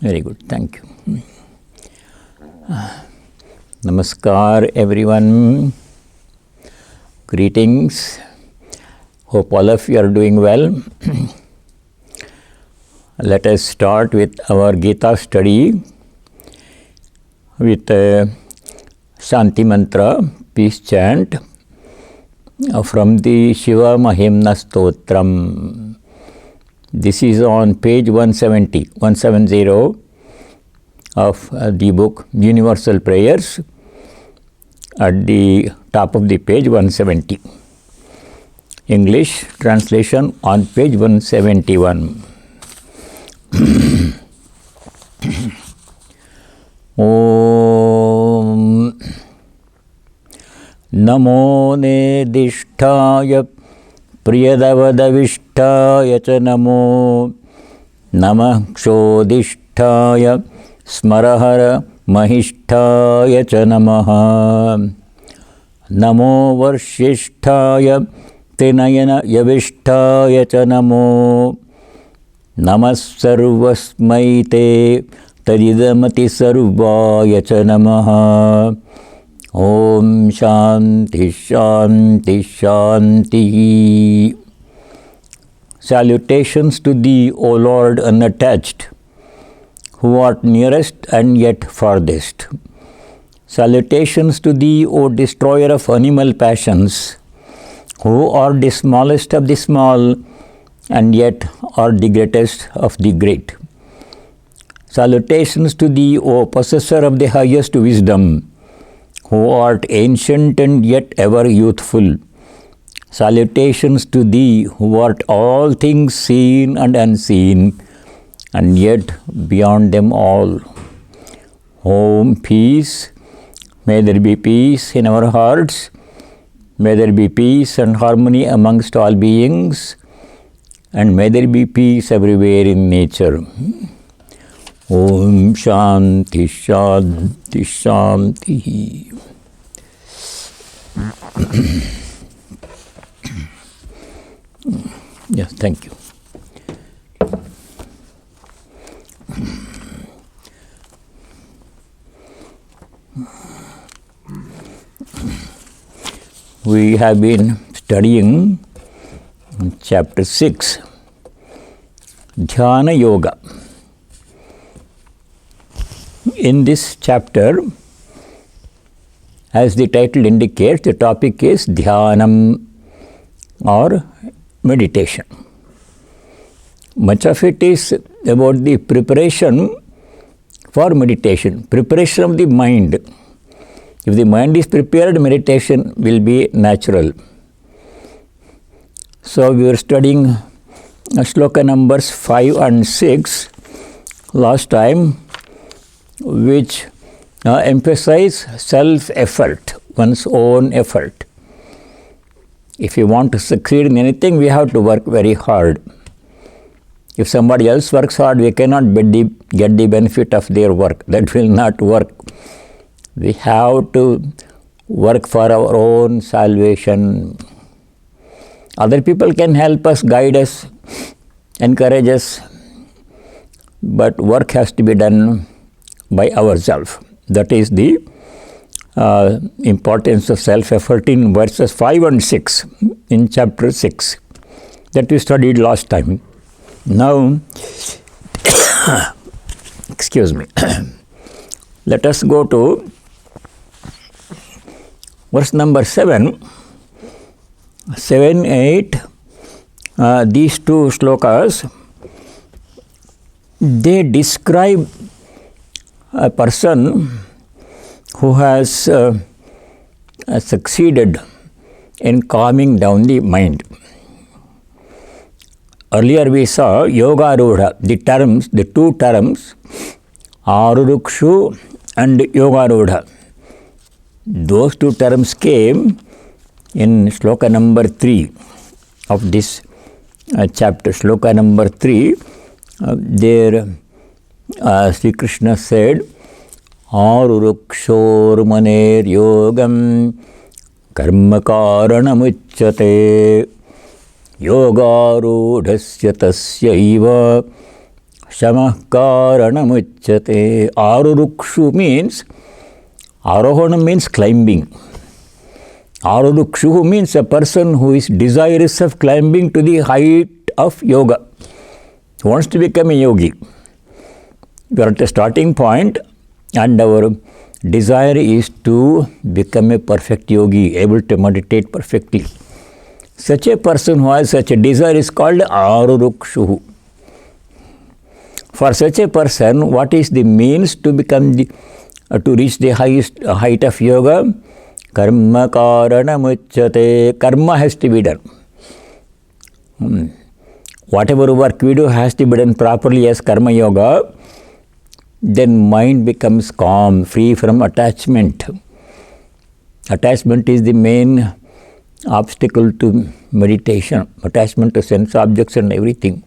Very good, thank you. Namaskar everyone. Greetings. Hope all of you are doing well. Let us start with our Gita study with Shanti Mantra, peace chant from the Shiva Mahimna Stotram. This is on page 170 of the book Universal Prayers, at the top of the page 170. English translation on page 171. Om Namo Nedishthaya Priyadavadavishtaya cha Namo Namah Kshodishtaya Smarahara Mahishtaya cha Namaha Namo Varshishtaya Tinayana Yavishtaya cha Namo Namas Sarvasmaite Tadidamati Sarvaya cha Namaha Om Shanti Shanti Shanti. Salutations to Thee, O Lord unattached, who art nearest and yet farthest. Salutations to Thee, O Destroyer of animal passions, who art the smallest of the small and yet art the greatest of the great. Salutations to Thee, O Possessor of the highest wisdom, who art ancient and yet ever youthful. Salutations to Thee, who art all things seen and unseen, and yet beyond them all. Om peace. May there be peace in our hearts. May there be peace and harmony amongst all beings. And may there be peace everywhere in nature. Om Shanti Shanti Shanti. Yes, thank you. We have been studying chapter 6, Dhyana Yoga. In this chapter, as the title indicates, the topic is Dhyanam or meditation. Much of it is about the preparation for meditation, preparation of the mind. If the mind is prepared, meditation will be natural. So we were studying shloka numbers 5 and 6 last time, which emphasize self-effort, one's own effort. If you want to succeed in anything, we have to work very hard. If somebody else works hard, we cannot get the benefit of their work. That will not work. We have to work for our own salvation. Other people can help us, guide us, encourage us, but work has to be done by ourselves. That is the importance of self-effort in verses 5 and 6 in chapter 6 that we studied last time. Now, excuse me, let us go to verse number 7, 8, these two shlokas, they describe a person who has succeeded in calming down the mind. Earlier we saw Yoga Rudha, the two terms, Arurukshu and Yoga Rudha. Those two terms came in shloka number 3 of this chapter. Shloka number 3, there Sri Krishna said, Arurukshor maner yogam karma karanamuchyate yogarudhasya tasyaiva Shamah karanamuchyate. Arurukshu means, arohana means climbing. Arurukshu means a person who is desirous of climbing to the height of yoga. He wants to become a yogi. We are at a starting point and our desire is to become a perfect yogi, able to meditate perfectly. Such a person who has such a desire is called arurukshu. For such a person, what is the means to become to reach the highest height of yoga? Karma karanamuchyate. Karma has to be done. Whatever work we do has to be done properly as karma yoga. Then mind becomes calm, free from attachment. Attachment is the main obstacle to meditation. Attachment to sense objects and everything.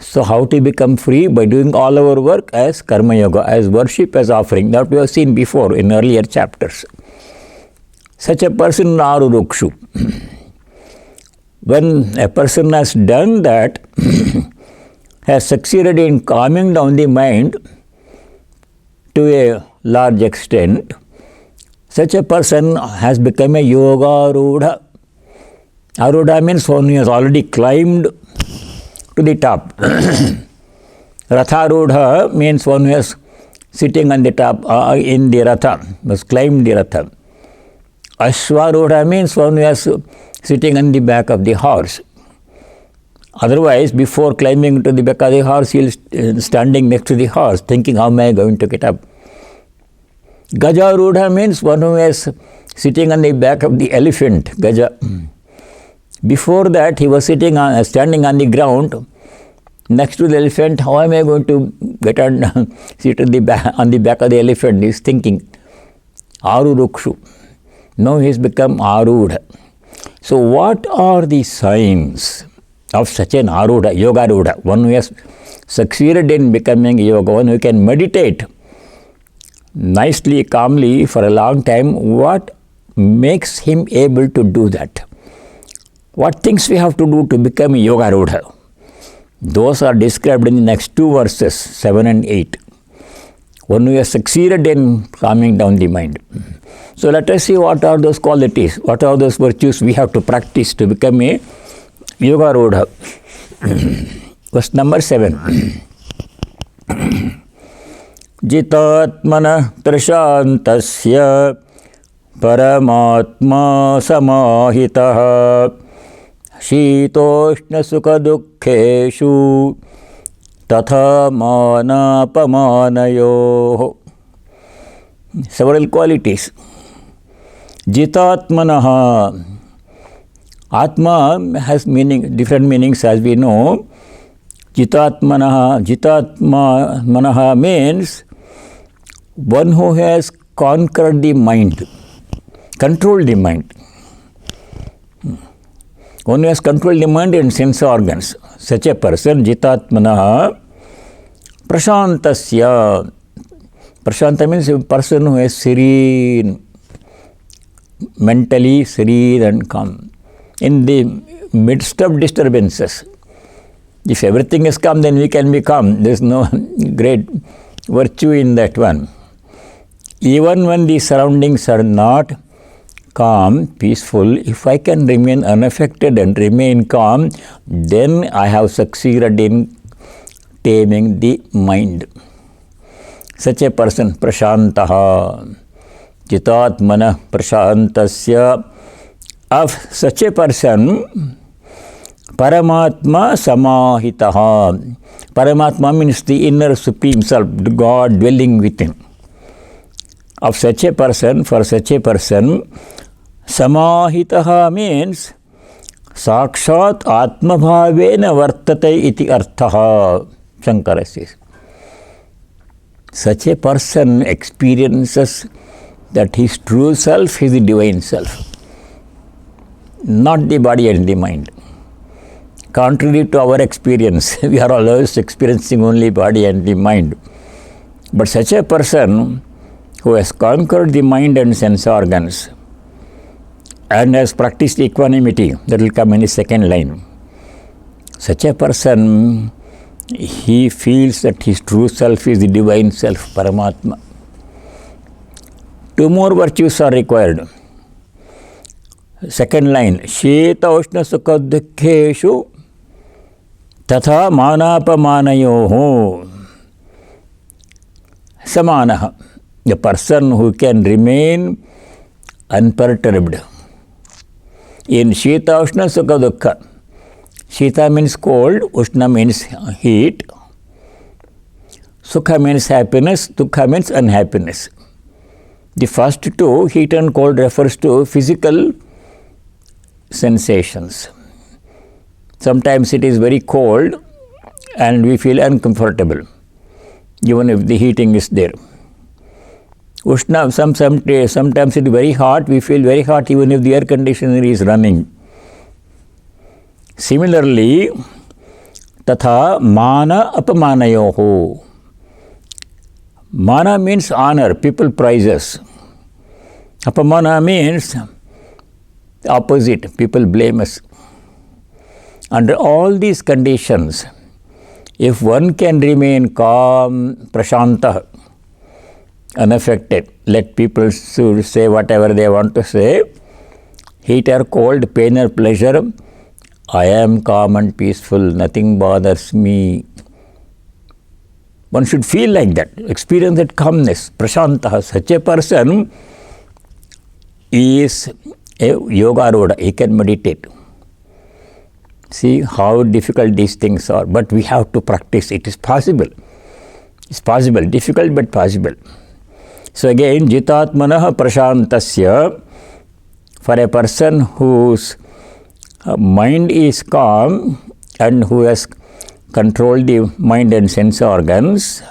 So how to become free? By doing all our work as karma yoga, as worship, as offering. That we have seen before in earlier chapters. Such a person arurukshu. When a person has done that, has succeeded in calming down the mind to a large extent, such a person has become a yoga rudha. Arudha means one who has already climbed to the top. Ratha rudha means one who is sitting on the top in the ratha, has climbed the ratha. Ashwarudha means one who is sitting on the back of the horse. Otherwise, before climbing to the back of the horse, he is standing next to the horse, thinking, how am I going to get up? Gajarudha means one who is sitting on the back of the elephant, Gaja. Before that, he was standing on the ground next to the elephant. How am I going to get on, sit on the back of the elephant? He is thinking. Arurukshu. Now he has become arudha. So what are the signs of such an arudha, yoga rudha? One who has succeeded in becoming yoga, one who can meditate nicely, calmly for a long time. What makes him able to do that? What things we have to do to become a yoga rudha? Those are described in the next two verses, 7 and 8. One who has succeeded in calming down the mind. So let us see what are those qualities, what are those virtues we have to practice to become a yoga rudha. Verse number 7. Jitātmanaḥ praśāntasya paramātmā samāhitaḥ śītoṣṇasukhaduḥkheṣu tathā mānāpamānayoḥ. Several qualities. Jitātmanaḥ. Atma has different meanings as we know. Jitātmanaḥ means one who has conquered the mind, controlled the mind. One who has controlled the mind and sense organs. Such a person, jitātmanaḥ praśāntasya. Praśānta means a person who is serene, mentally serene and calm. In the midst of disturbances. If everything is calm, then we can be calm. There is no great virtue in that one. Even when the surroundings are not calm, peaceful, if I can remain unaffected and remain calm, then I have succeeded in taming the mind. Such a person, praśāntaḥ, jitātmanaḥ praśāntasya. Of such a person, paramātmā samāhitaḥ. Paramātmā means the inner supreme self, God dwelling within. Of such a person, for such a person, samāhitaḥ means sakshat atmabhavena vartate iti arthaḥ. Shankara says. Such a person experiences that his true self is the divine self, not the body and the mind. Contrary to our experience, we are always experiencing only body and the mind. But such a person who has conquered the mind and sense organs and has practiced equanimity, that will come in the second line. Such a person he feels that his true self is the divine self, paramātmā. Two more virtues are required. Second line, śītoṣṇasukhaduḥkheṣu tathā mānāpamānayoḥ. Samānaḥ, the person who can remain unperturbed in śītoṣṇasukhaduḥkheṣu. Shita means cold, Ushna means heat, Sukha means happiness, Dukkha means unhappiness. The first two, heat and cold, refers to physical sensations. Sometimes it is very cold and we feel uncomfortable, even if the heating is there. Ushna, sometimes it is very hot, we feel very hot even if the air conditioner is running. Similarly, tathā mānāpamānayoḥ. Mana means honor, people praise us. Apamana means opposite, people blame us. Under all these conditions, if one can remain calm, praśāntaḥ, unaffected, let people say whatever they want to say, heat or cold, pain or pleasure, I am calm and peaceful, nothing bothers me. One should feel like that, experience that calmness, praśāntaḥ. Such a person is a yoga-rūಢa, he can meditate. See how difficult these things are, but we have to practice. It is possible. It's possible, difficult but possible. So again, jitātmanaḥ praśāntasya, for a person whose mind is calm and who has controlled the mind and sense organs,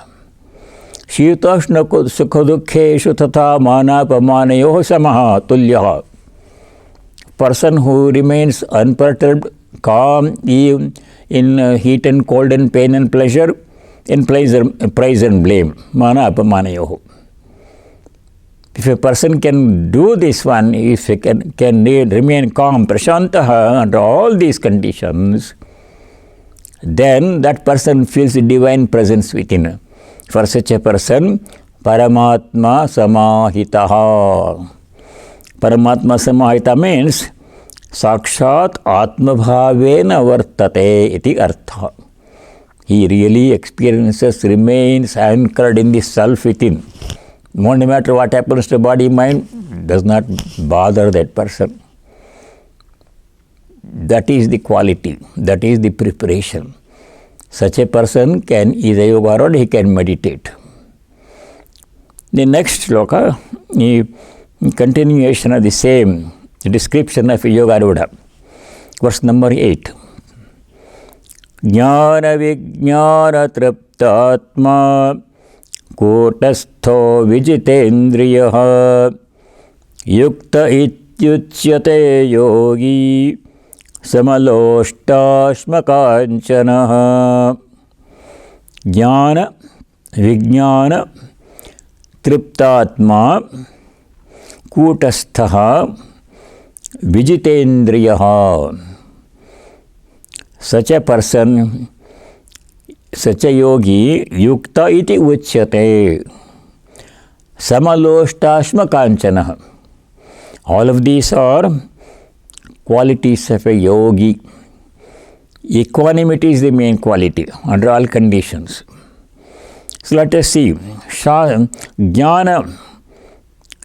śītoṣṇasukhaduḥkheṣu tathā mānāpamānayoḥ samāhitaḥ. Person who remains unperturbed, calm in heat and cold and pain and pleasure, in praise and blame, mānāpamānayoḥ. If a person can do this one, if he can remain calm, praśāntaḥ under all these conditions, then that person feels the divine presence within. For such a person, paramātmā samāhitaḥ. Paramātmā samāhitaḥ means sakshat atmabhavena vartate iti artha. He really experiences, remains anchored in the self within. No matter what happens to body, mind, does not bother that person. That is the quality, that is the preparation. Such a person is a yoga-rūಢa, he can meditate. The next shloka, the continuation of the same description of a yoga-rūಢa. Verse number 8. Jnana vijnana triptātmā kūtastho vijitendriyaḥ yukta ityuchyate yogi samaloṣṭhāśmakancanah. Jnana vijnana triptātmā kūtastha vijitendriyaḥ. Such a person, such a yogi, yukta iti uchyate, samaloṣṭhāśmakancanah. All of these are qualities of a yogi. Equanimity is the main quality under all conditions. So let us see.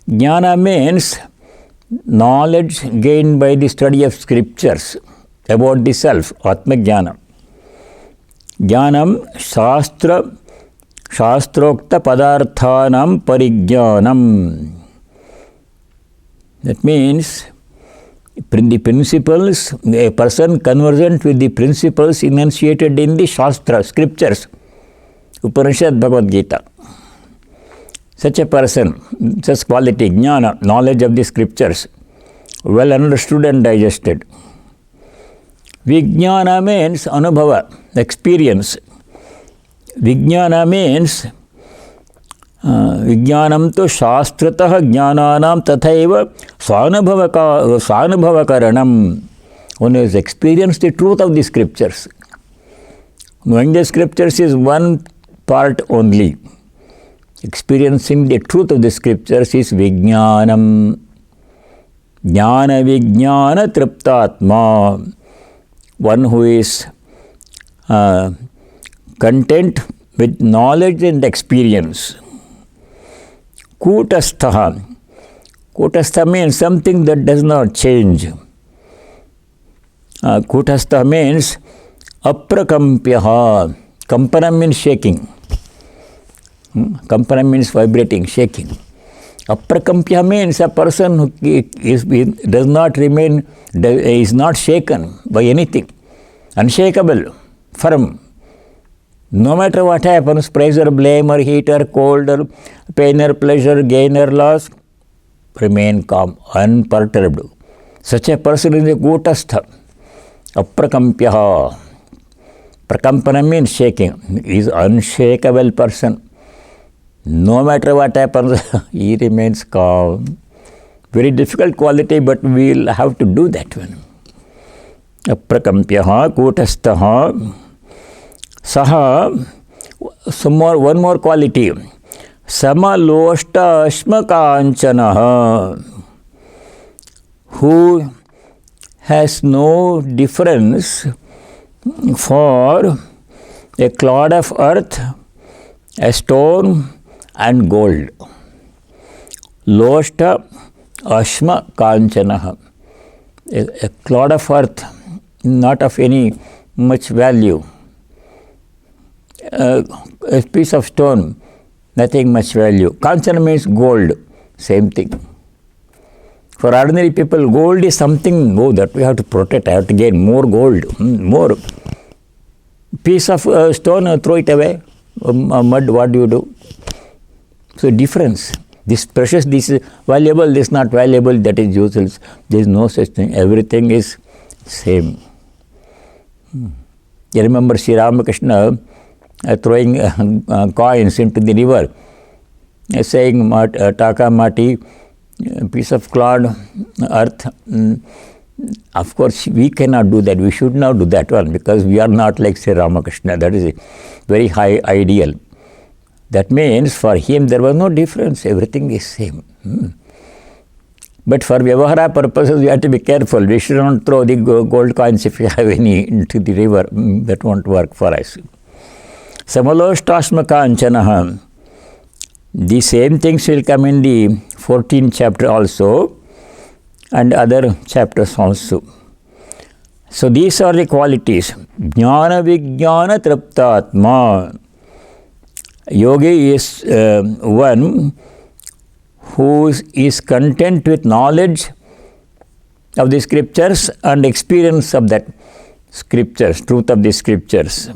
Jnana means knowledge gained by the study of scriptures about the self, atma-jnana. Jnanam shastrokta padarthanam parigyanam. That means the principles, a person conversant with the principles enunciated in the Shastra, scriptures, Upanishad, Bhagavad Gita. Such a person, such quality, jnana, knowledge of the scriptures, well understood and digested. Vijnana means anubhava, experience. Vijnana means Vijnanam tu shastratah jnananam tathaiva svanubhavakaranam. One has experienced the truth of the scriptures. Knowing the scriptures is one part only. Experiencing the truth of the scriptures is vijnanam. Jnana vijnana triptātmā. One who is content with knowledge and experience. Kūtastha. Kūtastha means something that does not change. Kūtastha means aprakampyaha. Kampanam means shaking. Kampanam means vibrating, shaking. Aprakampya means a person who does not remain, is not shaken by anything. Unshakable, firm. No matter what happens, praise or blame or heat or cold or pain or pleasure, gain or loss, remain calm, unperturbed. Such a person is a kūtastha. Aprakampyaha. Prakampana means shaking. He is unshakable person. No matter what happens, he remains calm. Very difficult quality, but we will have to do that one. Aprakampyaha, kūtasthaha. Saha, one more quality. Samaloṣṭaśmakanchanaḥ. Who has no difference for a clod of earth, a stone, and gold. Loṣṭa ashma kanchanaḥ. A clod of earth, not of any much value. A piece of stone, nothing much value. Kanchana means gold, same thing. For ordinary people, gold is something that we have to protect. I have to gain more gold, more. Piece of stone, throw it away. Mud, what do you do? So difference. This precious, this is valuable, this is not valuable, that is useless. There is no such thing. Everything is same. You remember Sri Ramakrishna throwing coins into the river, saying, Taka Mati, piece of clod, earth. Of course, we cannot do that. We should not do that one because we are not like Sri Ramakrishna. That is a very high ideal. That means for him there was no difference. Everything is same. But for Vyavahara purposes, we have to be careful. We should not throw the gold coins if we have any into the river. That won't work for us. Samaloṣṭaśmakanchanaḥ. The same things will come in the 14th chapter also and other chapters also. So these are the qualities. Jnana vijnana triptātmā. Yogi is one who is content with knowledge of the scriptures and experience of that scriptures, truth of the scriptures.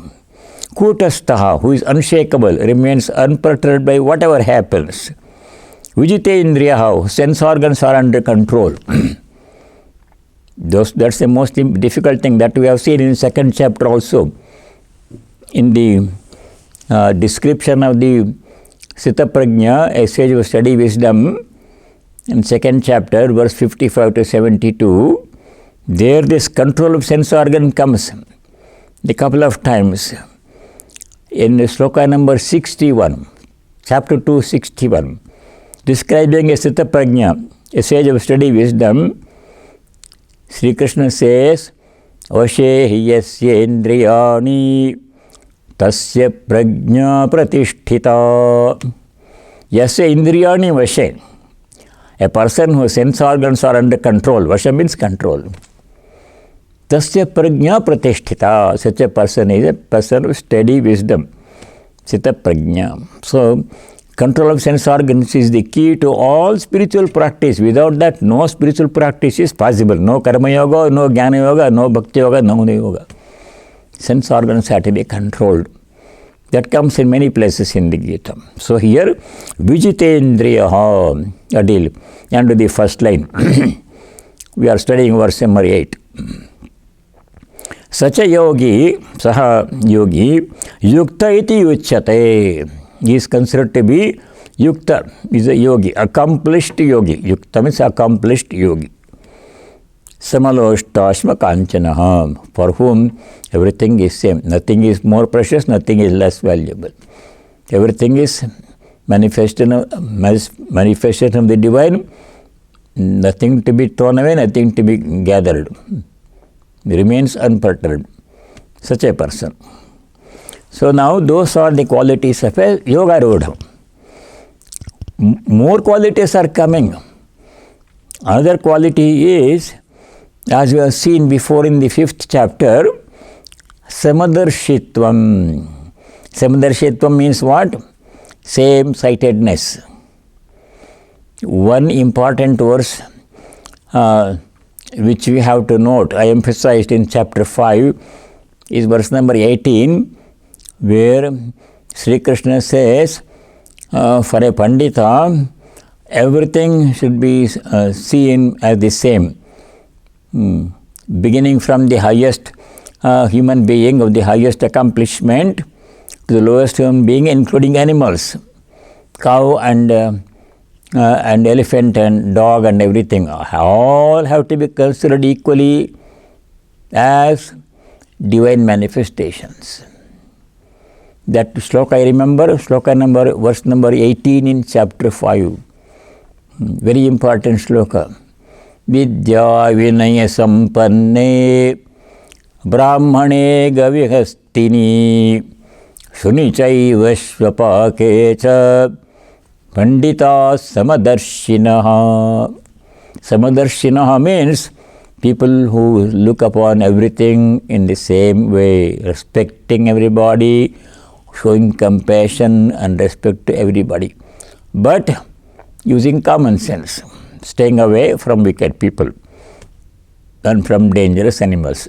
Kūtasthaha, who is unshakable, remains unperturbed by whatever happens. Vijitendriyaha, sense organs are under control. That's the most difficult thing that we have seen in second chapter also. In the description of the Sthita Prajna, a sage of steady wisdom, in second chapter, verse 55 to 72, there this control of sense organ comes a couple of times. In sloka number 61, chapter 2, 61, describing a Sthita Prajna, a sage of steady wisdom, Sri Krishna says, Vashe yasya indriyani tasya prajna pratisthita. Yasya indriyani vashe. A person whose sense organs are under control. Vasha means control. Tasya prajna pratisthita. Such a person is a person with steady wisdom. Sthita prajna. So, control of sense organs is the key to all spiritual practice. Without that, no spiritual practice is possible. No karma yoga, no jnana yoga, no bhakti yoga, no yoga. Sense organs have to be controlled. That comes in many places in the Gita. So here, Vijitendriyaha, a deal. And the first line, we are studying verse number 8. Such a yogi, saha yogi, yukta iti uchyate. He is considered to be yukta, is a yogi, accomplished yogi. Yukta means accomplished yogi. samaloshtasma kanchanaha, for whom everything is same. Nothing is more precious, nothing is less valuable. Everything is manifestation of the divine, nothing to be thrown away, nothing to be gathered. Remains unperturbed. Such a person. So now those are the qualities of a yoga rodha. More qualities are coming. Another quality is, as we have seen before in the 5th chapter, Samadarsitvam. Samadarsitvam means what? Same-Sightedness. One important verse which we have to note, I emphasized in chapter 5, is verse number 18, where Sri Krishna says, for a Pandita, everything should be seen as the same. Beginning from the highest human being of the highest accomplishment to the lowest human being, including animals, cow and elephant and dog and everything, all have to be considered equally as divine manifestations. That sloka I remember, verse number 18 in chapter 5. Very important sloka. Vidya vinaya sampanne brahmane gavihastini shunichaiva shvapakecha pandita samadarshinaha. Samadarshinaha means people who look upon everything in the same way, respecting everybody, showing compassion and respect to everybody, but using common sense, staying away from wicked people and from dangerous animals.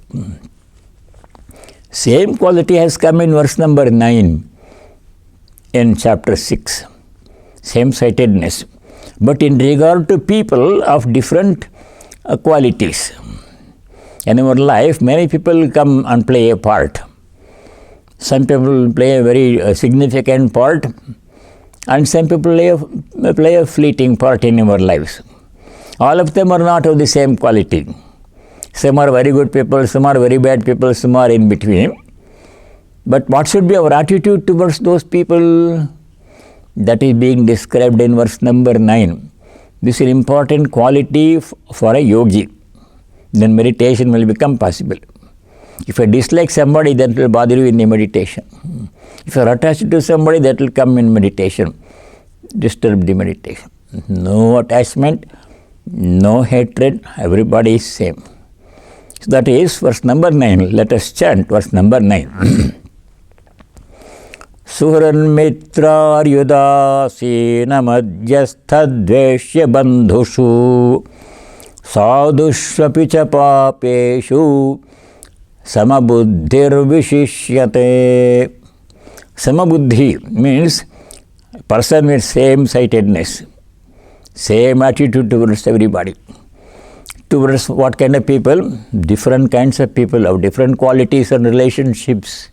Same quality has come in verse number 9 in chapter 6, same-sightedness, but in regard to people of different qualities. In our life, many people come and play a part. Some people play a very significant part, and some people play a fleeting part in our lives. All of them are not of the same quality. Some are very good people, some are very bad people, some are in between. But what should be our attitude towards those people? That is being described in verse number 9. This is an important quality for a yogi. Then meditation will become possible. If you dislike somebody, that will bother you in the meditation. If you are attached to somebody, that will come in meditation, disturb the meditation. No attachment, no hatred, everybody is same. So that is verse number 9. Let us chant verse number 9. Suhran mitra yudasena madhyasthadveshya bandhushu sadhushvapi cha papeshu samabuddhir vishishyate. Samabuddhi means person with same-sightedness, same attitude towards everybody. Towards what kind of people? Different kinds of people of different qualities and relationships.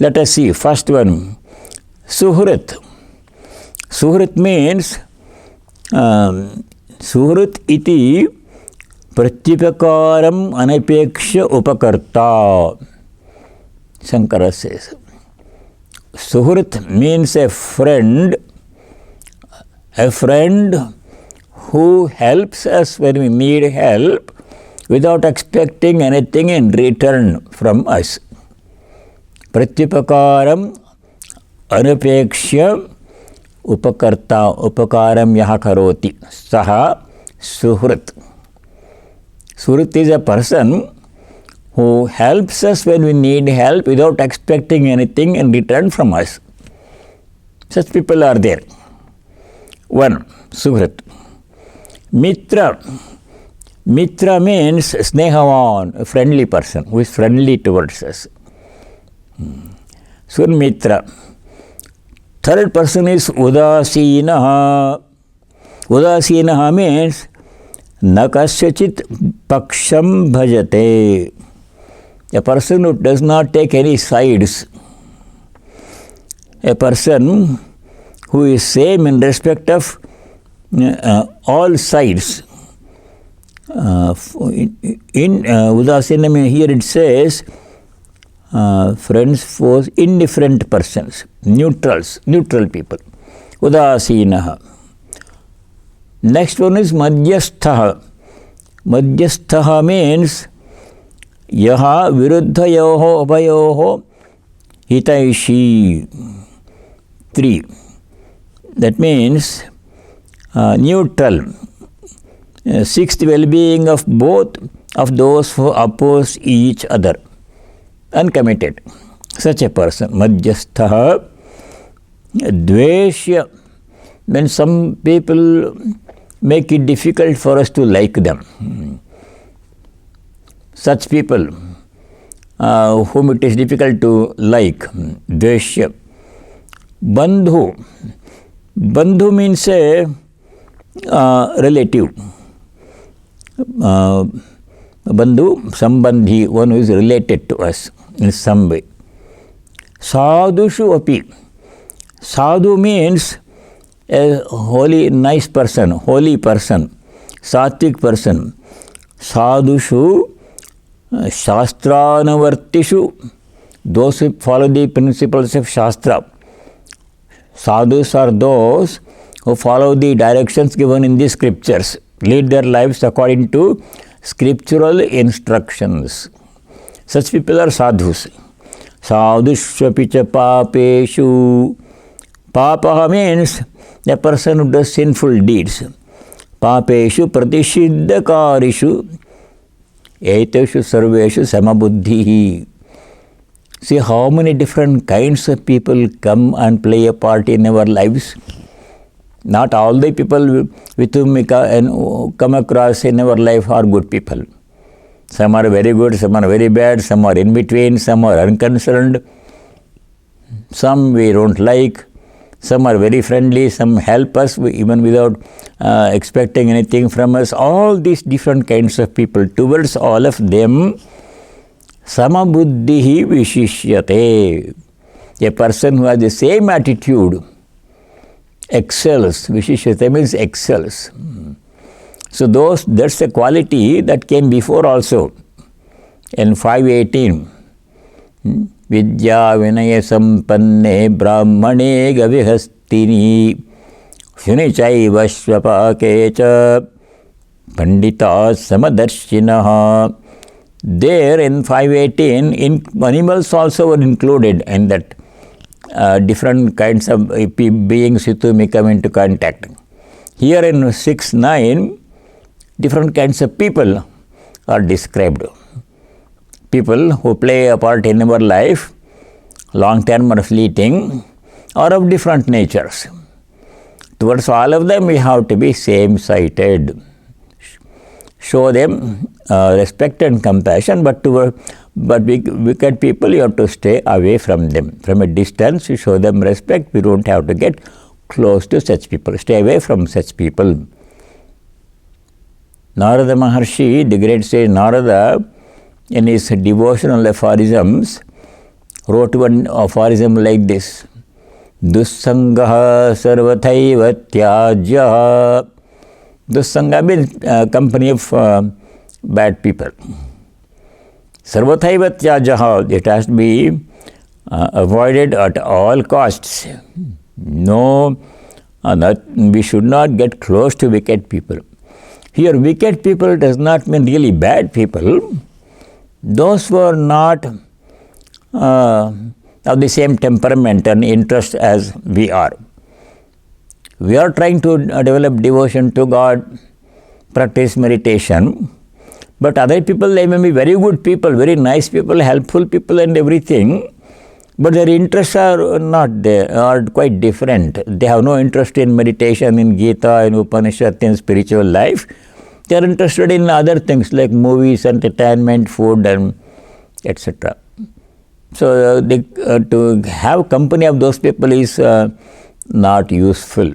Let us see. First one, Suhrit. Suhrit means Suhrit iti pratyupakaram anapeksha upakarta. Shankara says. Suhrit means a friend who helps us when we need help without expecting anything in return from us. Pratyupakaram anapekshya upakarta, upakaram yaha karoti, saha suhrit. Suhrit is a person who helps us when we need help without expecting anything in return from us. Such people are there. One, suhrit. Mitra. Mitra means snehavan, a friendly person who is friendly towards us. Mitra. Third person is udasinaha. Udasinaha means nakasyachit paksham bhajate. A person who does not take any sides. A person who is same in respect of all sides. In Udasinam, here it says, friends, foes, indifferent persons, neutral people. Udasinaha. Next one is Madhyasthaha. Madhyasthaha means yaha viruddhayoho abhayoho hitaishi. 3. That means neutral. Sixth, well-being of both of those who oppose each other. Uncommitted. Such a person. Madhyasthaha. Dveshya. When some people make it difficult for us to like them. Such people whom it is difficult to like. Dveshya. Bandhu. Bandhu means a relative. Bandhu, sambandhi, one who is related to us in some way. Sadhushu api. Sadhu means a holy, nice person, holy person, sattvic person. Sadhushu, shastranavartishu, those who follow the principles of Shastra. Sadhus are those who follow the directions given in the scriptures, lead their lives according to scriptural instructions. Such people are sadhus. Sadhushvapicha papeshu. Papaha means a person who does sinful deeds. Papeshu pratishiddhakarishu. Eteshu sarveshu samabuddhihi. See how many different kinds of people come and play a part in our lives. Not all the people with whom we come across in our life are good people. Some are very good, some are very bad, some are in between, some are unconcerned. Some we don't like, some are very friendly, some help us even without expecting anything from us. All these different kinds of people, towards all of them, samabuddhihi vishishyate. A person who has the same attitude excels. Vishishyate means excels. So that's a quality that came before also. In 518, Vidya vinaya sampanne brahmane gavihastini shunichaiva shvapakecha pandita samadarshinaha. There in 518, animals also were included in that. Different kinds of beings with whom we come into contact. Here in 6.9, different kinds of people are described. People who play a part in our life, long term or fleeting, or of different natures. Towards all of them we have to be same-sighted. Show them respect and compassion, but wicked people, you have to stay away from them. From a distance, you show them respect. We don't have to get close to such people. Stay away from such people. Narada Maharshi, the great sage Narada, in his devotional aphorisms, wrote one aphorism like this: Dussangaha sarvathaiva tyajya. Dussanga means company of bad people. Sarvathaiva tyajaha, it has to be avoided at all costs. No, we should not get close to wicked people. Here, wicked people does not mean really bad people. Those who are not of the same temperament and interest as we are. We are trying to develop devotion to God, practice meditation, but other people, they may be very good people, very nice people, helpful people and everything, but their interests are not there, are quite different. They have no interest in meditation, in Gita, in Upanishad, in spiritual life. They are interested in other things like movies, entertainment, food, and etc. So to have company of those people is not useful.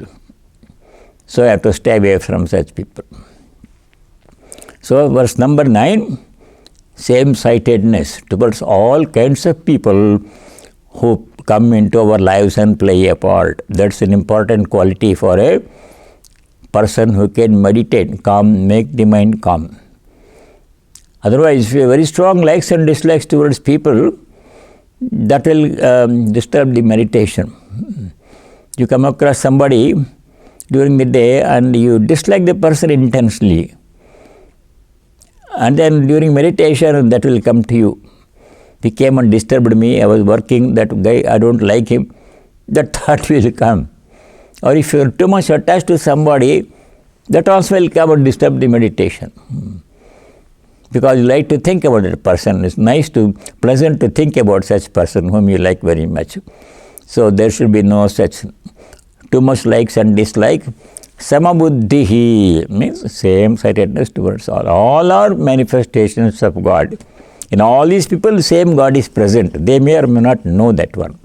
So I have to stay away from such people. So verse number 9, same-sightedness towards all kinds of people who come into our lives and play a part. That's an important quality for a person who can meditate, calm, make the mind calm. Otherwise, if you have very strong likes and dislikes towards people, that will disturb the meditation. You come across somebody during the day and you dislike the person intensely. And then during meditation, that will come to you. He came and disturbed me, I was working, that guy, I don't like him. That thought will come. Or if you are too much attached to somebody, that also will come and disturb the meditation. Because you like to think about that person. It's pleasant to think about such person whom you like very much. So there should be no such too much likes and dislike. Samabuddhihi means same-sightedness towards all. All are manifestations of God. In all these people, the same God is present. They may or may not know that one.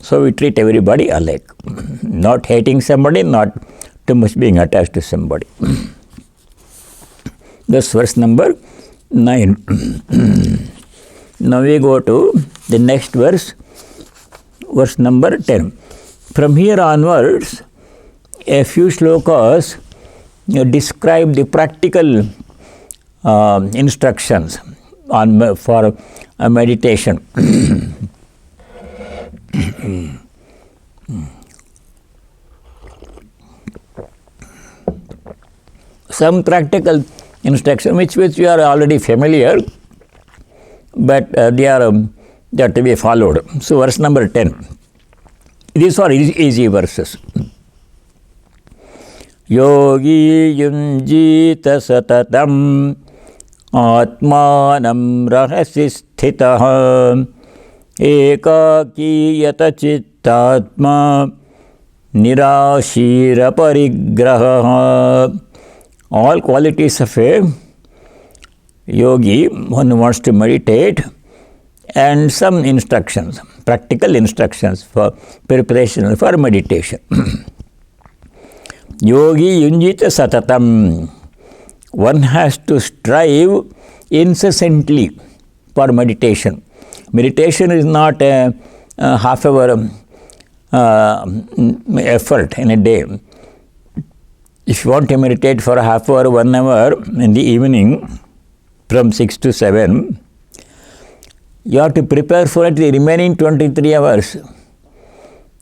So we treat everybody alike. Not hating somebody, not too much being attached to somebody. That's verse number 9. Now we go to the next verse, verse number 10. From here onwards, a few shlokas describe the practical instructions for meditation. Some practical instruction which you are already familiar, but they are to be followed. So verse number 10. These are easy verses. Yogi yunjita satatam atmanam rahasi sthitaḥ ekaki yata jitātmanaḥ nirāshīra parigraha. All qualities of a yogi, one who wants to meditate, and some instructions, practical instructions for preparation for meditation. Yogi yunjita satatam. One has to strive incessantly for meditation. Meditation is not a half-hour effort in a day. If you want to meditate for a half hour, 1 hour in the evening from 6 to 7, you have to prepare for it the remaining 23 hours.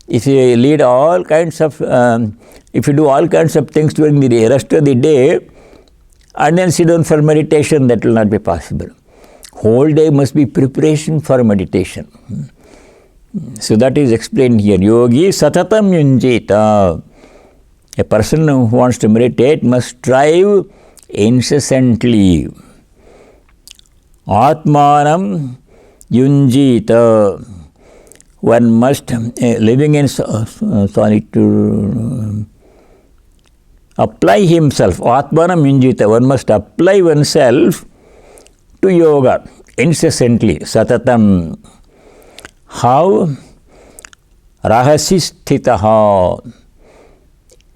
If you lead all kinds of, if you do all kinds of things during the rest of the day, and then sit down for meditation, that will not be possible. Whole day must be preparation for meditation. So that is explained here. Yogi satatam yunjita. A person who wants to meditate must strive incessantly. Atmanam yunjita. One must, living in solitude, apply himself. Atmanam yunjita. One must apply oneself to yoga incessantly. Satatam. How? Rahasi sthitaḥ.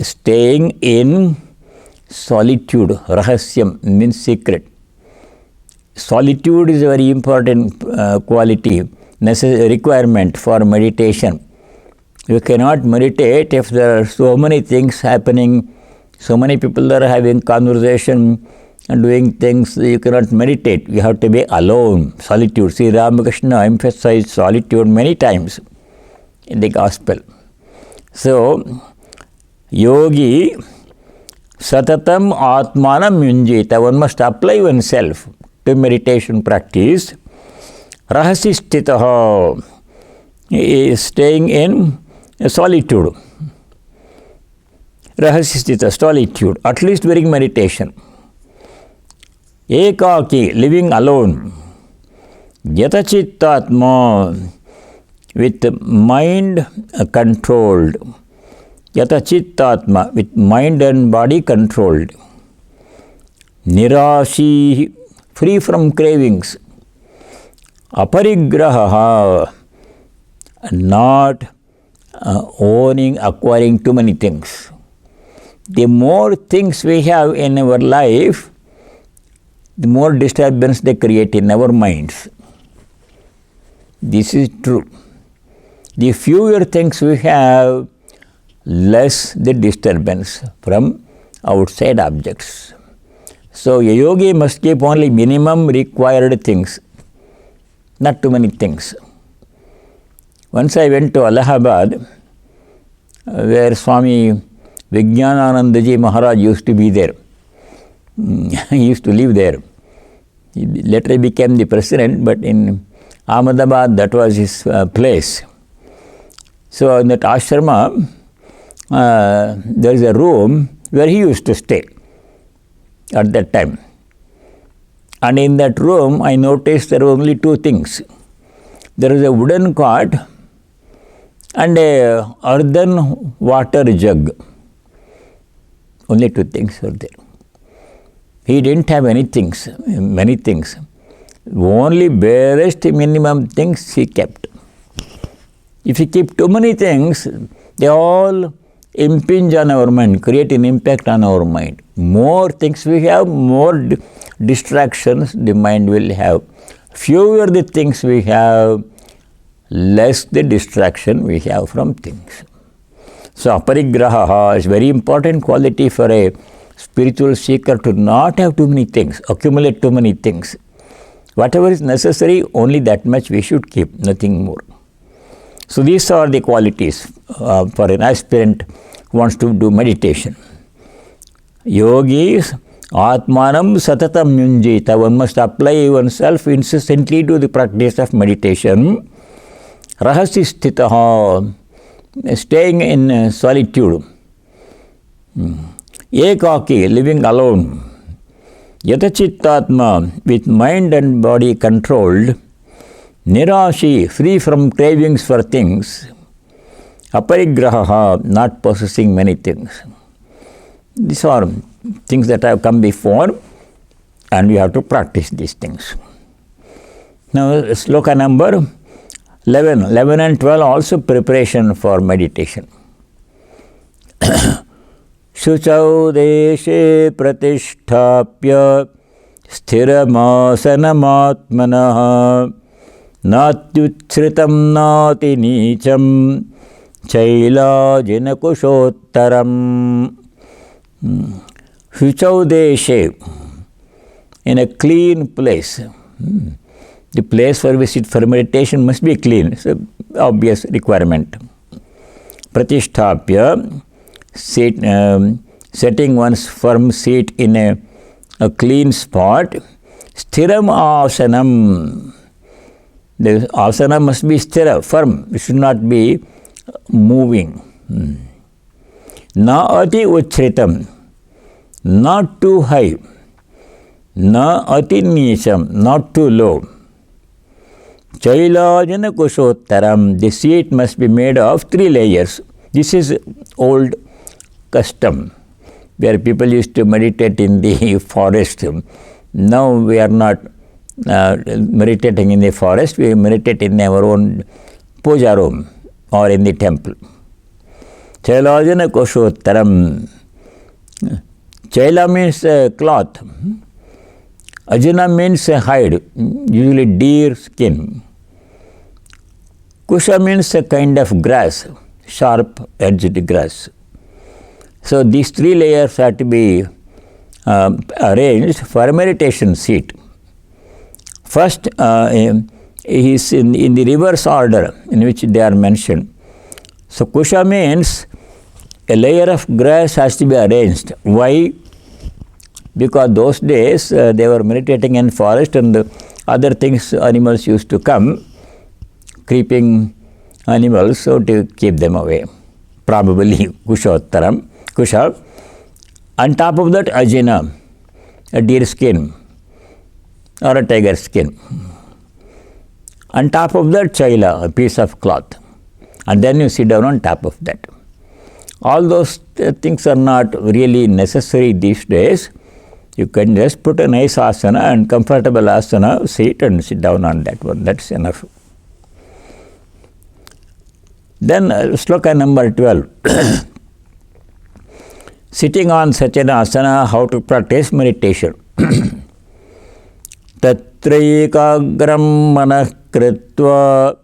Staying in solitude. Rahasyam means secret. Solitude is a very important quality, requirement for meditation. You cannot meditate if there are so many things happening, so many people are having conversation and doing things. You cannot meditate. You have to be alone. Solitude. Sri Ramakrishna emphasized solitude many times in the gospel. So, yogi satatam atmanam yunjita. One must apply oneself to meditation practice. Rahasi sthitaḥ is staying in solitude. Rahasi sthitaḥ, solitude, at least during meditation. Ekaki, living alone. Yata jitātmanaḥ, with mind controlled. Yata jitātmanaḥ, with mind and body controlled. Nirāshi, free from cravings. Aparigraha, not owning, acquiring too many things. The more things we have in our life, the more disturbance they create in our minds. This is true. The fewer things we have, less the disturbance from outside objects. So a yogi must keep only minimum required things, not too many things. Once I went to Allahabad, where Swami Vijnananandaji Maharaj used to be there. He used to live there. He later became the president, but in Ahmedabad that was his place. So in that ashrama, there is a room where he used to stay at that time. And in that room, I noticed there were only two things. There is a wooden cot and a earthen water jug. Only two things were there. He didn't have many things. Only barest minimum things he kept. If you keep too many things, they all impinge on our mind, create an impact on our mind. More things we have, more distractions the mind will have. Fewer the things we have, less the distraction we have from things. So aparigraha is very important quality for a spiritual seeker to not have too many things, accumulate too many things. Whatever is necessary, only that much we should keep, nothing more. So these are the qualities for an aspirant who wants to do meditation. Yogis atmanam satatam yunjita. One must apply oneself incessantly to the practice of meditation. Rahasi sthitaḥ, staying in solitude. Ekaki, living alone. Yata jitātmanaḥ, with mind and body controlled. Nirashi, free from cravings for things. Aparigraha, not possessing many things. These are things that have come before, and we have to practice these things. Now, sloka number 11. 11 and 12 also preparation for meditation. Shuchau deshe pratisthapya sthiramasanamatmanaḥ natyuchritam nati nicham chailajinakushottaram. Shuchau deshe, in a clean place. The place where we sit for meditation must be clean. It's an obvious requirement. Pratisthapya, setting one's firm seat in a clean spot. Sthiram asanam. The asana must be sthira, firm. It should not be moving. Na ati uchritam, not too high. Na ati nicham, not too low. Chailajana kushottaram, the seat must be made of 3 layers. This is old custom, where people used to meditate in the forest. Now we are not meditating in the forest, we meditate in our own puja room or in the temple. Chailajana kushottaram. Chaila means cloth. Ajana means hide, usually deer skin. Kusha means a kind of grass, sharp edged grass. So these 3 layers have to be arranged for a meditation seat. First is in the reverse order in which they are mentioned. So kusha means a layer of grass has to be arranged. Why? Because those days they were meditating in forest and other things, animals used to come, creeping animals, so to keep them away. Probably kusha. On top of that, ajina, a deer skin or a tiger skin. On top of that, chaila, a piece of cloth. And then you sit down on top of that. All those things are not really necessary these days. You can just put a nice asana and comfortable asana, sit and sit down on that one. That's enough. Then sloka number 12. Sitting on such an asana, how to practice meditation. Tatraikagram manah kritva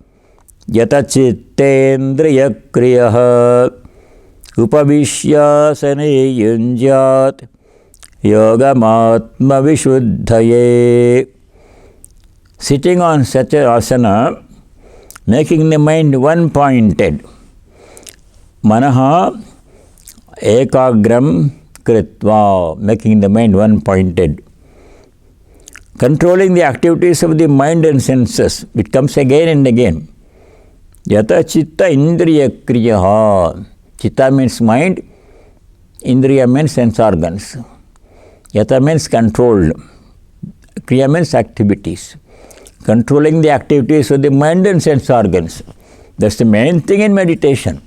yata chittendriya kriyaha upavishya-sane yunjat yogamātma-vishuddhaye. Sitting on such an asana, making the mind one-pointed. Manaha ekagram kritva, making the mind one-pointed. Controlling the activities of the mind and senses, it comes again and again. Yata chitta indriya kriyaha. Chitta means mind, indriya means sense organs. Yata means controlled. Kriya means activities. Controlling the activities of the mind and sense organs. That's the main thing in meditation.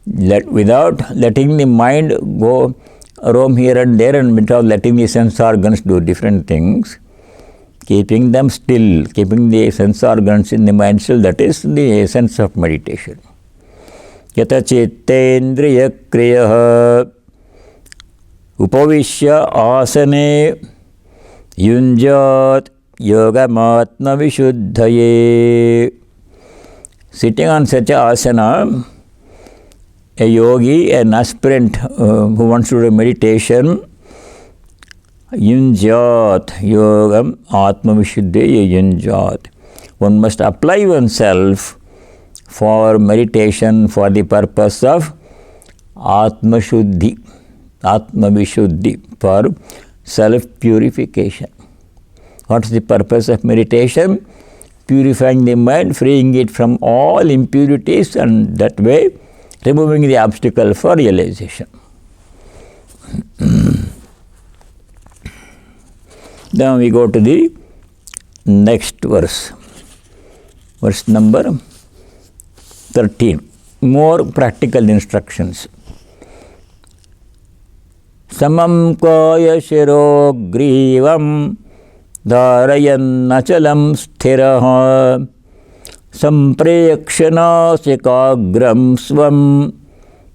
Without letting the mind go roam here and there and without letting the sense organs do different things, keeping them still, keeping the sense organs in the mind still, that is the essence of meditation. Yata chittendriya kriyaha upavishya asane yunjat yogamātma-vishuddhaye. Sitting on such a asana, a yogi, an aspirant who wants to do meditation, yunjat yogam atma-vishuddhaye yunjat. One must apply oneself for meditation for the purpose of atma-shuddhi, atma-vishuddhi, for self-purification. What is the purpose of meditation? Purifying the mind, freeing it from all impurities, and that way removing the obstacle for realization. Then we go to the next verse. Verse number 13. More practical instructions. Samam kaya shiro grivam dharayannachalam sthiraha sampreyakshanasikagram svam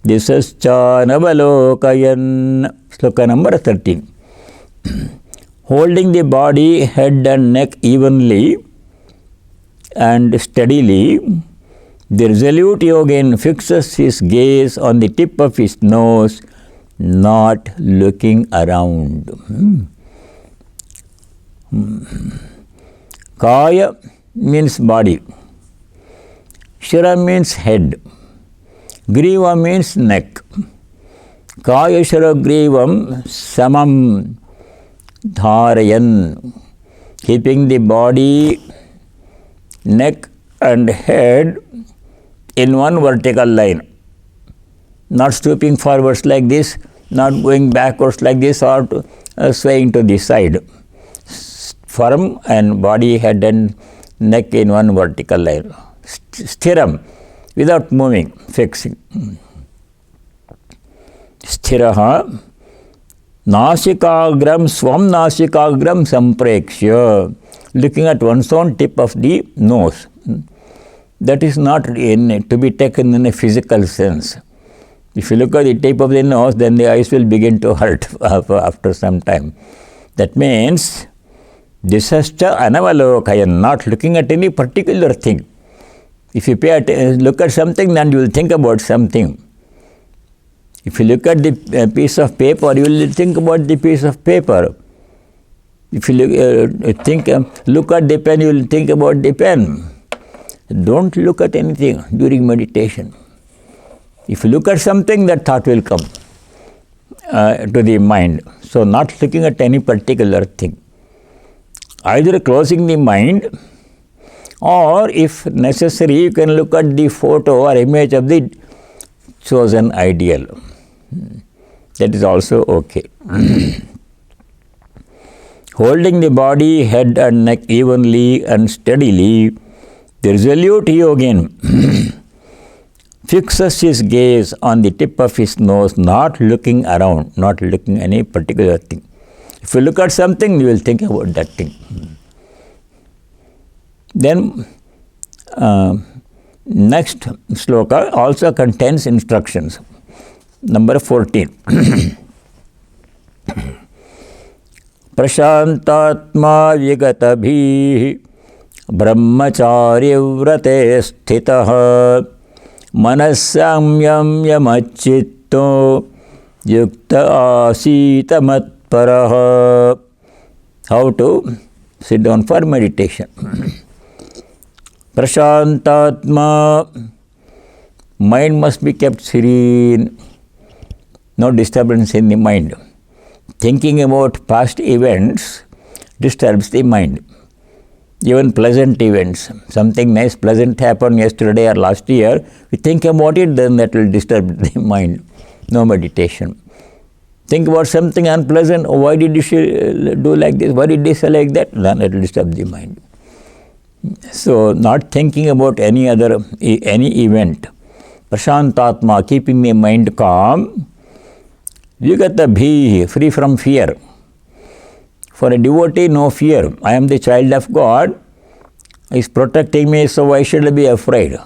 dishonour. Sloka number 13. Holding the body, head and neck evenly and steadily, the resolute yogin fixes his gaze on the tip of his nose, not looking around. Kaya means body. Shira means head. Griva means neck. Kaya shira grivam samam dharayan. Keeping the body, neck and head in one vertical line. Not stooping forwards like this, not going backwards like this, or swaying to the side. Firm and body, head and neck in one vertical line. Sthiram, without moving, fixing. Sthiraha, nasikagram swam nasikagram samprekshya. Looking at one's own tip of the nose. That is not to be taken in a physical sense. If you look at the tip of the nose, then the eyes will begin to hurt after some time. That means disascha anavalokhayan, not looking at any particular thing. If you look at something, then you will think about something. If you look at the piece of paper, you will think about the piece of paper. If you look at the pen, you will think about the pen. Don't look at anything during meditation. If you look at something, that thought will come to the mind. So not looking at any particular thing. Either closing the mind, or if necessary, you can look at the photo or image of the chosen ideal. That is also okay. Holding the body, head and neck evenly and steadily, the resolute yogin fixes his gaze on the tip of his nose, not looking around, not looking any particular thing. If you look at something, you will think about that thing. Then, next sloka also contains instructions. Number 14. Praśāntātmā vigatabhīh brahmacārya vrate sthitah Manasamyamya machitto yukta asita matparaha. How to sit down for meditation. Praśāntātmā, mind must be kept serene, no disturbance in the mind. Thinking about past events disturbs the mind. Even pleasant events, something nice, pleasant happened yesterday or last year, we think about it, then that will disturb the mind. No meditation. Think about something unpleasant, oh, why did you do like this, why did they say like that, then it will disturb the mind. So, not thinking about any event, praśāntātmā, keeping the mind calm, you get the bhi, free from fear. For a devotee, no fear. I am the child of God, He is protecting me, so why should I be afraid?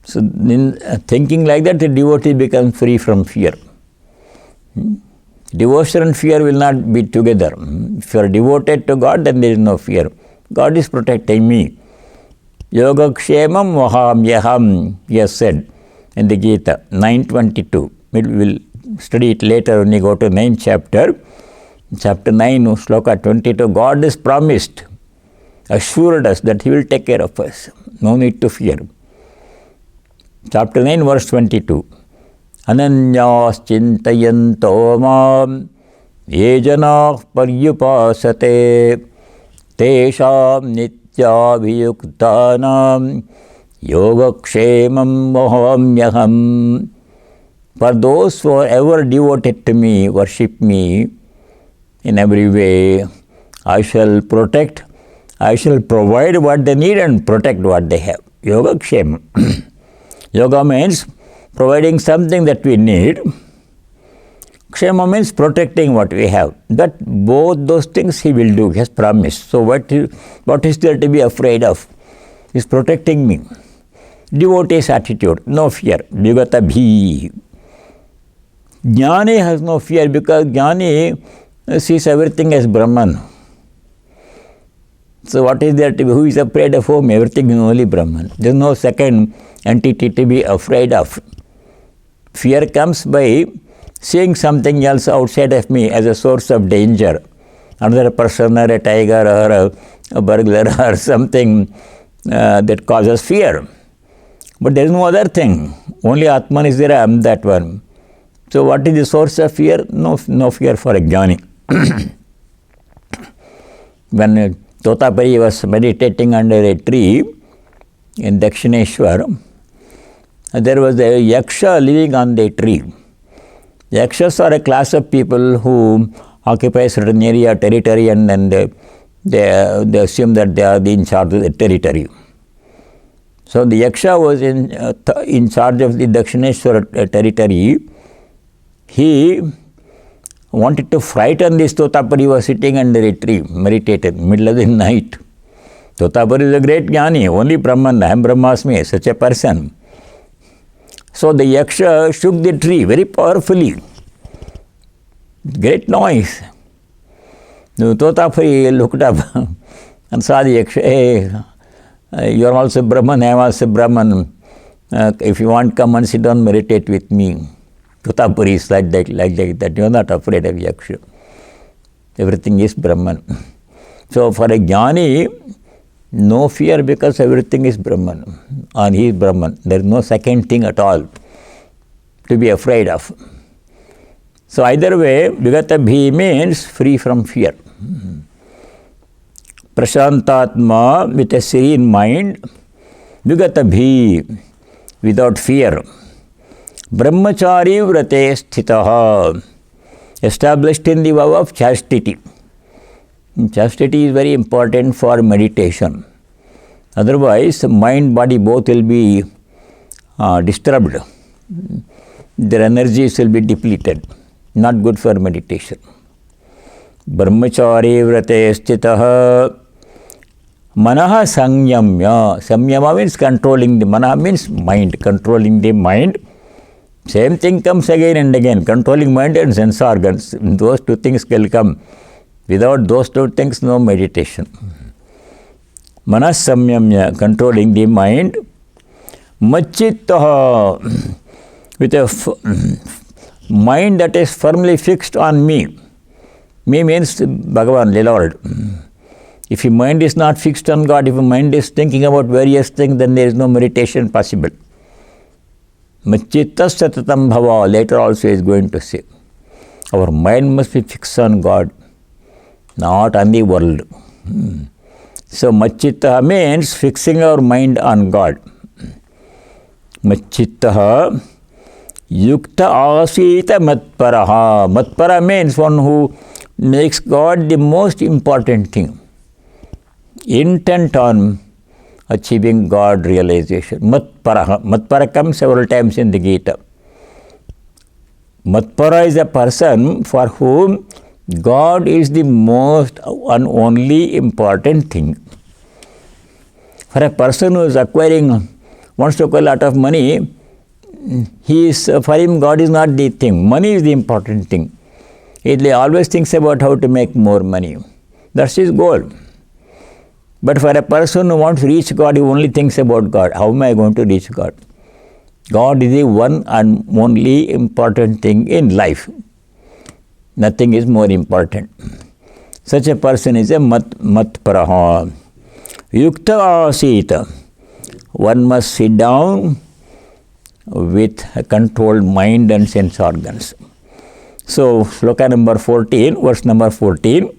So, in thinking like that, the devotee becomes free from fear. Devotion and fear will not be together. If you are devoted to God, then there is no fear. God is protecting me. Yogakshemam vahamyaham, he has said in the Gita, 9:22. We will study it later when we go to 9th chapter. Chapter 9, sloka 22. God has promised, assured us that He will take care of us. No need to fear. Chapter 9, verse 22. Ananyās cintayanto mam ye janāh paryupāsate teshām nityābhiyuktānām yogakshemam vahamyaham. For those who are ever devoted to me, worship me in every way, I shall protect, I shall provide what they need and protect what they have. Yogakshemam. Yoga means providing something that we need. Kshema means protecting what we have. That both those things He will do, He has promised. So what is there to be afraid of? He is protecting me. Devotee's attitude, no fear. Vigata bhi. Jnani has no fear because Jnani sees everything as Brahman. So what is there to be? Who is afraid of whom? Everything is only Brahman. There is no second entity to be afraid of. Fear comes by seeing something else outside of me as a source of danger. Another person or a tiger or a burglar or something that causes fear. But there is no other thing. Only Atman is there, I am that one. So what is the source of fear? No fear for a jnani. When Totapari was meditating under a tree in Dakshineshwar, there was a yaksha living on the tree. Yakshas are a class of people who occupy certain area, territory, and then they assume that they are in charge of the territory. So the yaksha was in charge of the Dakshineshwar territory. He wanted to frighten this Totapari, was sitting under a tree, meditated, middle of the night. Totapari is a great jnani, only Brahman, I am Brahmasmi, such a person. So the yaksha shook the tree very powerfully. Great noise. The Totapari looked up and saw the yaksha. Hey, you are also Brahman, I am also Brahman. If you want, come and sit down, meditate with me. Totapari is like that. You are not afraid of yaksha. Everything is Brahman. So for a jnani, no fear because everything is Brahman. And he is Brahman. There is no second thing at all to be afraid of. So either way, Vigata bhi means free from fear. Praśāntātmā, with a serene mind. Vigata bhi, without fear. Brahmachari vrate sthitaḥ, established in the vow of chastity. Chastity is very important for meditation. Otherwise, mind, body both will be disturbed. Their energies will be depleted. Not good for meditation. Brahmachari vrate sthitaḥ, manaḥ samyamya. Samyama means controlling the manaḥ means mind, controlling the mind. Same thing comes again and again, controlling mind and sense organs. Those two things will come. Without those two things, no meditation. Manas samyamya, controlling the mind. Machittaha, with a mind that is firmly fixed on me. Me means Bhagavan, the Lord. If your mind is not fixed on God, if your mind is thinking about various things, then there is no meditation possible. Machitasya tatam bhava, later also is going to say. Our mind must be fixed on God, not on the world. So machittaha means fixing our mind on God. Machittaha yukta asita matparaha. Matpara means one who makes God the most important thing. Intent on achieving God realization. Matparaha. Matpara comes several times in the Gita. Matpara is a person for whom God is the most and only important thing. For a person who is wants to acquire a lot of money, for him God is not the thing. Money is the important thing. He always thinks about how to make more money. That's his goal. But for a person who wants to reach God, he only thinks about God. How am I going to reach God? God is the one and only important thing in life. Nothing is more important. Such a person is a matparaha. Yukta asita. One must sit down with a controlled mind and sense organs. So, sloka number 14, verse number 14.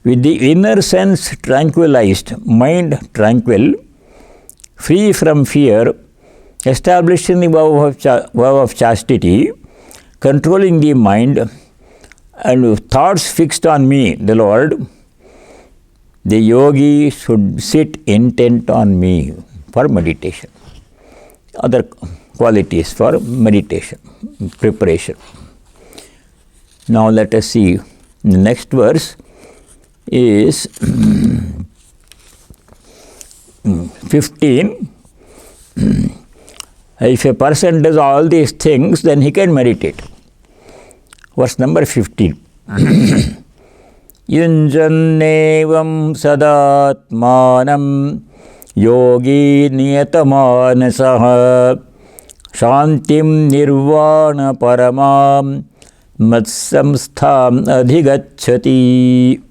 With the inner sense tranquilized, mind tranquil, free from fear, established in the vow of chastity, controlling the mind, and with thoughts fixed on me, the Lord, the yogi should sit intent on me for meditation. Other qualities for meditation, preparation. Now let us see, the next verse is 15. If a person does all these things, then he can meditate. Verse number 15. Yunjannevam sadatmanam yogi niyatamanasah shantim nirvana paramātmā adhigacchati.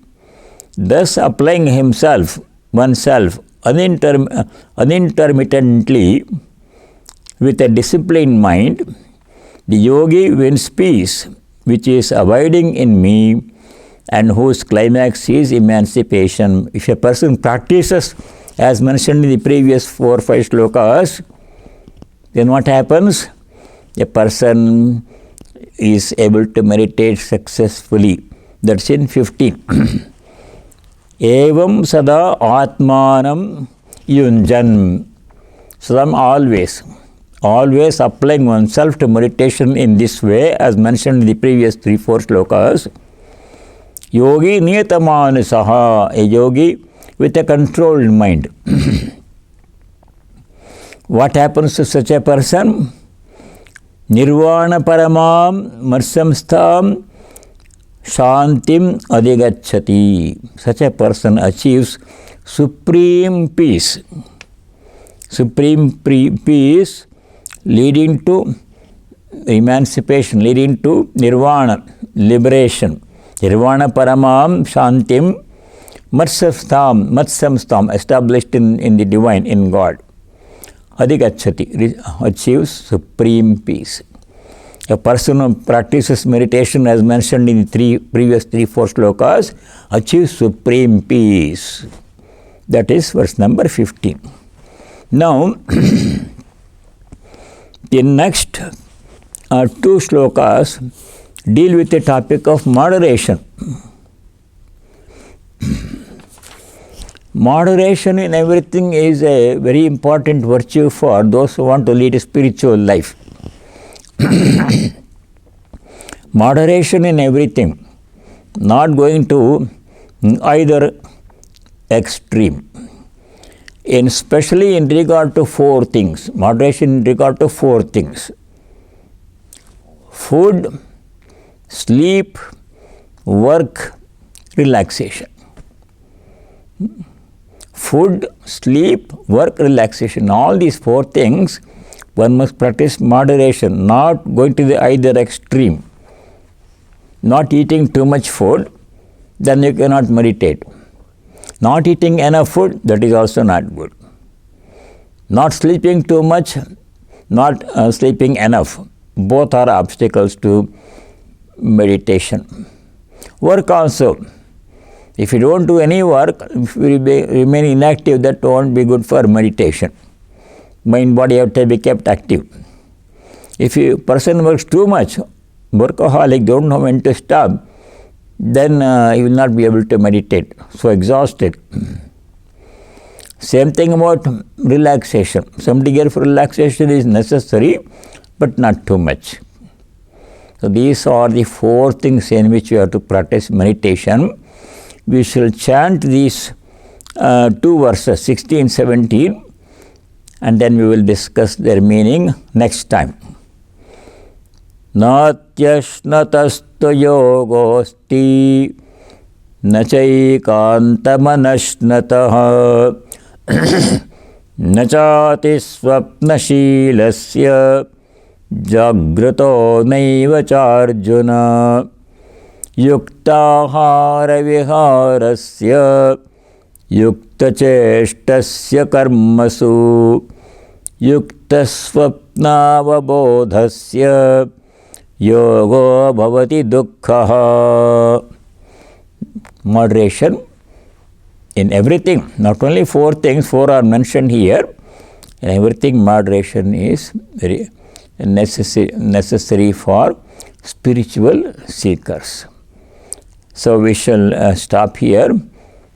Thus applying oneself unintermittently with a disciplined mind, the yogi wins peace, which is abiding in me and whose climax is emancipation. If a person practices as mentioned in the previous 4 or 5 slokas, then what happens? A person is able to meditate successfully. That's in 15. Evam sada atmanam yunjan. So I'm always applying oneself to meditation in this way, as mentioned in the previous 3-4 slokas. Yogi niyatamanasah, a yogi with a controlled mind. What happens to such a person? Nirvana paramātmā shantim adhigacchati. Such a person achieves supreme peace. Supreme peace leading to emancipation, leading to nirvana, liberation. Nirvana paramam shantim matsamstam, established in the divine, in God. Adhigacchati, achieves supreme peace. A person who practices meditation, as mentioned in the previous 3-4 slokas, achieves supreme peace. That is verse number 15. Now, the next 2 slokas deal with the topic of moderation. Moderation in everything is a very important virtue for those who want to lead a spiritual life. Moderation in everything, not going to either extreme. Especially in regard to 4 things. Moderation in regard to 4 things. Food, sleep, work, relaxation. food, sleep, work, relaxation, all these four things, one must practice moderation, not going to the either extreme. Not eating too much food, then you cannot meditate. Not eating enough food, that is also not good. Not sleeping too much, not sleeping enough, both are obstacles to meditation. Work also. If you don't do any work, if you remain inactive, that won't be good for meditation. Mind, body have to be kept active. If a person works too much, workaholic, don't know when to stop, then he will not be able to meditate. So exhausted. Same thing about relaxation. Some degree of relaxation is necessary, but not too much. So these are the four things in which you have to practice meditation. We shall chant these two verses, 16, 17, and then we will discuss their meaning next time. Natyashnatastu yogosti nachaikantamanashnatah nachati swapnashilasya jagrato naiva charjuna yuktahara viharasya yuktacheshtasya karmasu yuktasvapnavabodhasya yogo bhavati dukkha. Moderation in everything, not only four things, four are mentioned here. In everything, moderation is very necessary for spiritual seekers. So we shall stop here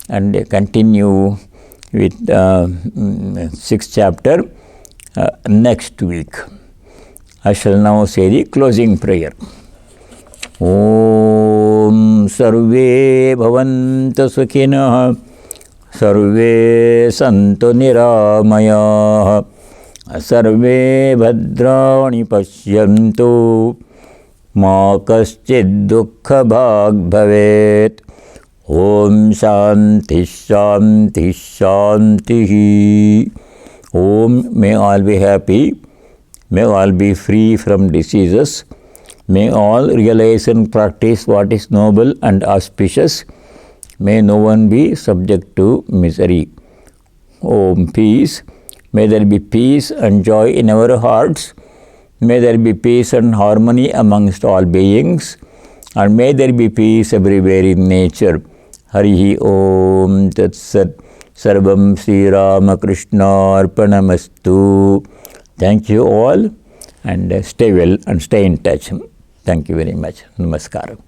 and continue with 6th chapter next week. I shall now say the closing prayer. Om sarve bhavantu sukhinah sarve santu niramayah sarve bhadrani pasyantu ma kaschid dukkha bhag bhavet. Om shanti shanti shanti. Om, may all be happy, may all be free from diseases, may all realize and practice what is noble and auspicious, may no one be subject to misery. Om, peace, may there be peace and joy in our hearts, may there be peace and harmony amongst all beings, and may there be peace everywhere in nature. Harihi Om Tat Sat. Sarvam Sri Ramakrishna Arpanamastu. Thank you all, and stay well and stay in touch. Thank you very much. Namaskaram.